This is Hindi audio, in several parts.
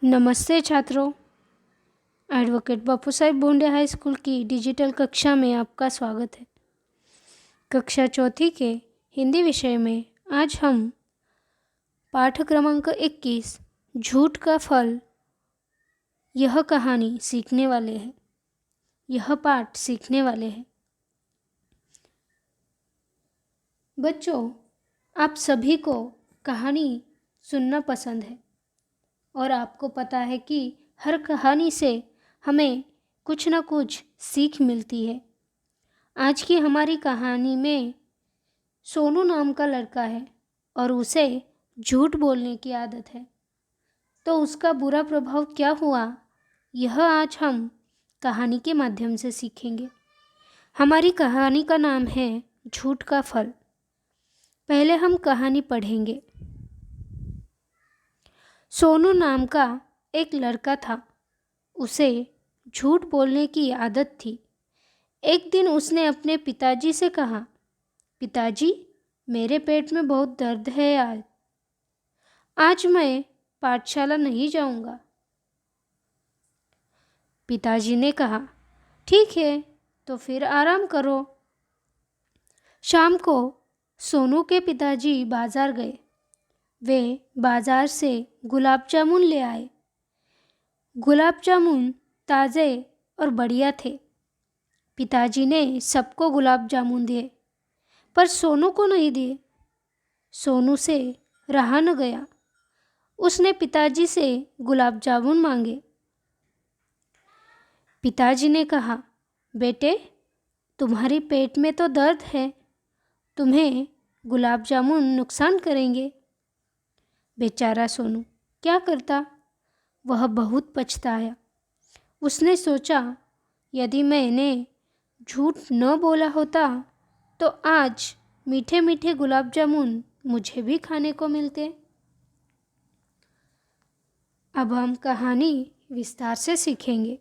नमस्ते छात्रों। एडवोकेट बापू साहेब भोंडे हाई स्कूल की डिजिटल कक्षा में आपका स्वागत है। कक्षा चौथी के हिंदी विषय में आज हम पाठ क्रमांक 21 झूठ का फल यह कहानी सीखने वाले हैं। यह पाठ सीखने वाले हैं। बच्चों, आप सभी को कहानी सुनना पसंद है और आपको पता है कि हर कहानी से हमें कुछ न कुछ सीख मिलती है। आज की हमारी कहानी में सोनू नाम का लड़का है और उसे झूठ बोलने की आदत है। तो उसका बुरा प्रभाव क्या हुआ, यह आज हम कहानी के माध्यम से सीखेंगे। हमारी कहानी का नाम है झूठ का फल। पहले हम कहानी पढ़ेंगे। सोनू नाम का एक लड़का था। उसे झूठ बोलने की आदत थी। एक दिन उसने अपने पिताजी से कहा, पिताजी, मेरे पेट में बहुत दर्द है आज मैं पाठशाला नहीं जाऊंगा। पिताजी ने कहा, ठीक है, तो फिर आराम करो। शाम को सोनू के पिताजी बाजार गए। वे बाजार से गुलाब जामुन ले आए। गुलाब जामुन ताज़े और बढ़िया थे। पिताजी ने सबको गुलाब जामुन दिए, पर सोनू को नहीं दिए। सोनू से रहा न गया। उसने पिताजी से गुलाब जामुन मांगे। पिताजी ने कहा, बेटे, तुम्हारी पेट में तो दर्द है, तुम्हें गुलाब जामुन नुकसान करेंगे। बेचारा सोनू क्या करता? वह बहुत पछताया। उसने सोचा, यदि मैंने झूठ न बोला होता तो आज मीठे मीठे गुलाब जामुन मुझे भी खाने को मिलते। अब हम कहानी विस्तार से सीखेंगे।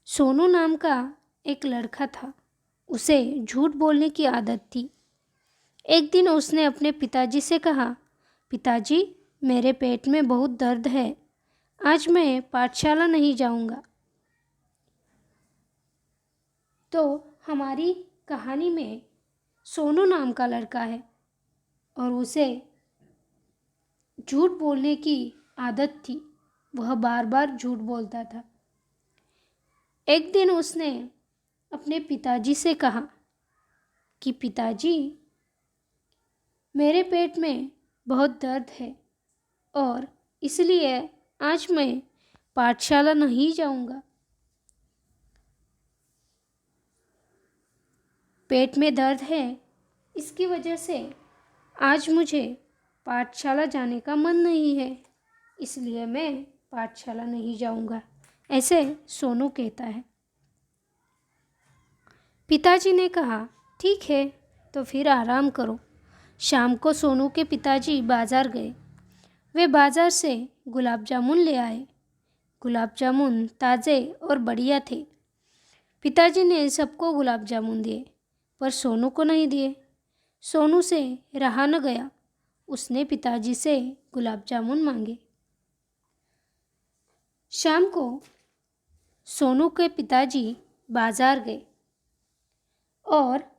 सोनू नाम का एक लड़का था। उसे झूठ बोलने की आदत थी। एक दिन उसने अपने पिताजी से कहा, पिताजी, मेरे पेट में बहुत दर्द है, आज मैं पाठशाला नहीं जाऊंगा। तो हमारी कहानी में सोनू नाम का लड़का है और उसे झूठ बोलने की आदत थी। वह बार बार झूठ बोलता था। एक दिन उसने अपने पिताजी से कहा कि पिताजी, मेरे पेट में बहुत दर्द है और इसलिए आज मैं पाठशाला नहीं जाऊंगा। पेट में दर्द है, इसकी वजह से आज मुझे पाठशाला जाने का मन नहीं है, इसलिए मैं पाठशाला नहीं जाऊंगा, ऐसे सोनू कहता है। पिताजी ने कहा, ठीक है, तो फिर आराम करो। शाम को सोनू के पिताजी बाजार गए। वे बाजार से गुलाब जामुन ले आए। गुलाब जामुन ताज़े और बढ़िया थे। पिताजी ने सबको गुलाब जामुन दिए, पर सोनू को नहीं दिए। सोनू से रहा न गया। उसने पिताजी से गुलाब जामुन मांगे। शाम को सोनू के पिताजी बाजार गए और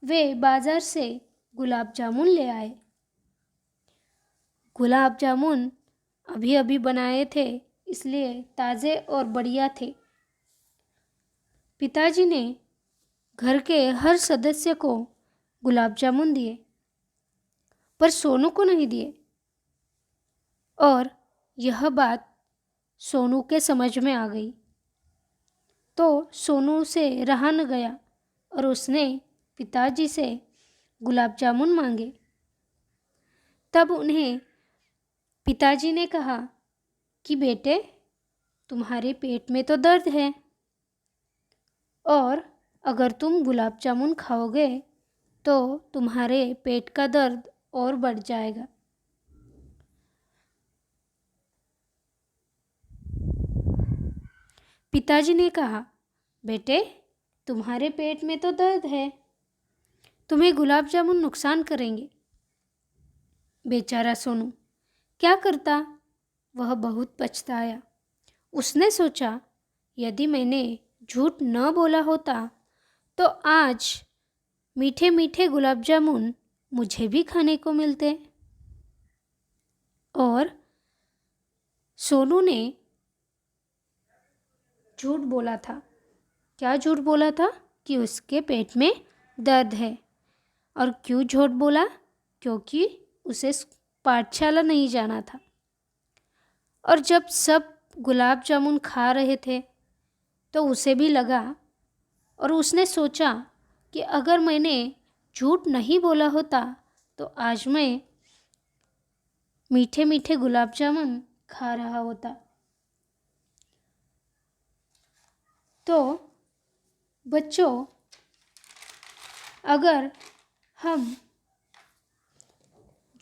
वे बाजार से गुलाब जामुन ले आए। गुलाब जामुन अभी अभी बनाए थे, इसलिए ताज़े और बढ़िया थे। पिताजी ने घर के हर सदस्य को गुलाब जामुन दिए, पर सोनू को नहीं दिए। और यह बात सोनू के समझ में आ गई। तो सोनू से रहा न गया और उसने पिताजी से गुलाब जामुन मांगे। तब उन्हें पिताजी ने कहा कि बेटे, तुम्हारे पेट में तो दर्द है और अगर तुम गुलाब जामुन खाओगे तो तुम्हारे पेट का दर्द और बढ़ जाएगा। पिताजी ने कहा, बेटे, तुम्हारे पेट में तो दर्द है, तुम्हें गुलाब जामुन नुकसान करेंगे। बेचारा सोनू क्या करता? वह बहुत पछताया। उसने सोचा, यदि मैंने झूठ न बोला होता तो आज मीठे मीठे गुलाब जामुन मुझे भी खाने को मिलते। और सोनू ने झूठ बोला था। क्या झूठ बोला था? कि उसके पेट में दर्द है। और क्यों झूठ बोला? क्योंकि उसे पाठशाला नहीं जाना था। और जब सब गुलाब जामुन खा रहे थे तो उसे भी लगा, और उसने सोचा कि अगर मैंने झूठ नहीं बोला होता तो आज मैं मीठे मीठे गुलाब जामुन खा रहा होता। तो बच्चों, अगर हम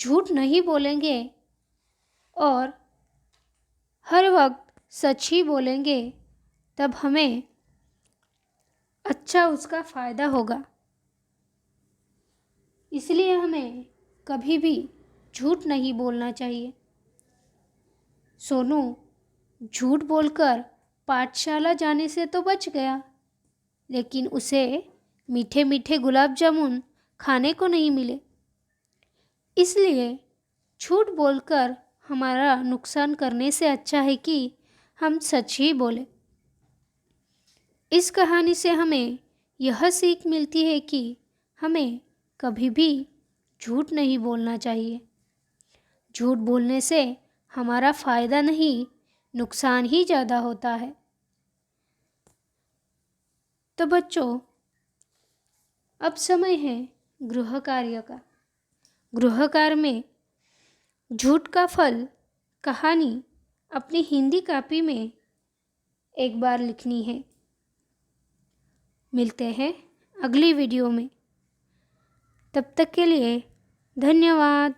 झूठ नहीं बोलेंगे और हर वक्त सच ही बोलेंगे, तब हमें अच्छा उसका फ़ायदा होगा। इसलिए हमें कभी भी झूठ नहीं बोलना चाहिए। सोनू झूठ बोलकर पाठशाला जाने से तो बच गया, लेकिन उसे मीठे मीठे गुलाब जामुन खाने को नहीं मिले। इसलिए झूठ बोलकर हमारा नुकसान करने से अच्छा है कि हम सच ही बोलें। इस कहानी से हमें यह सीख मिलती है कि हमें कभी भी झूठ नहीं बोलना चाहिए। झूठ बोलने से हमारा फ़ायदा नहीं, नुकसान ही ज़्यादा होता है। तो बच्चों, अब समय है गृह कार्य का। गृह कार्य में झूठ का फल कहानी अपनी हिंदी कॉपी में एक बार लिखनी है। मिलते हैं अगली वीडियो में। तब तक के लिए धन्यवाद।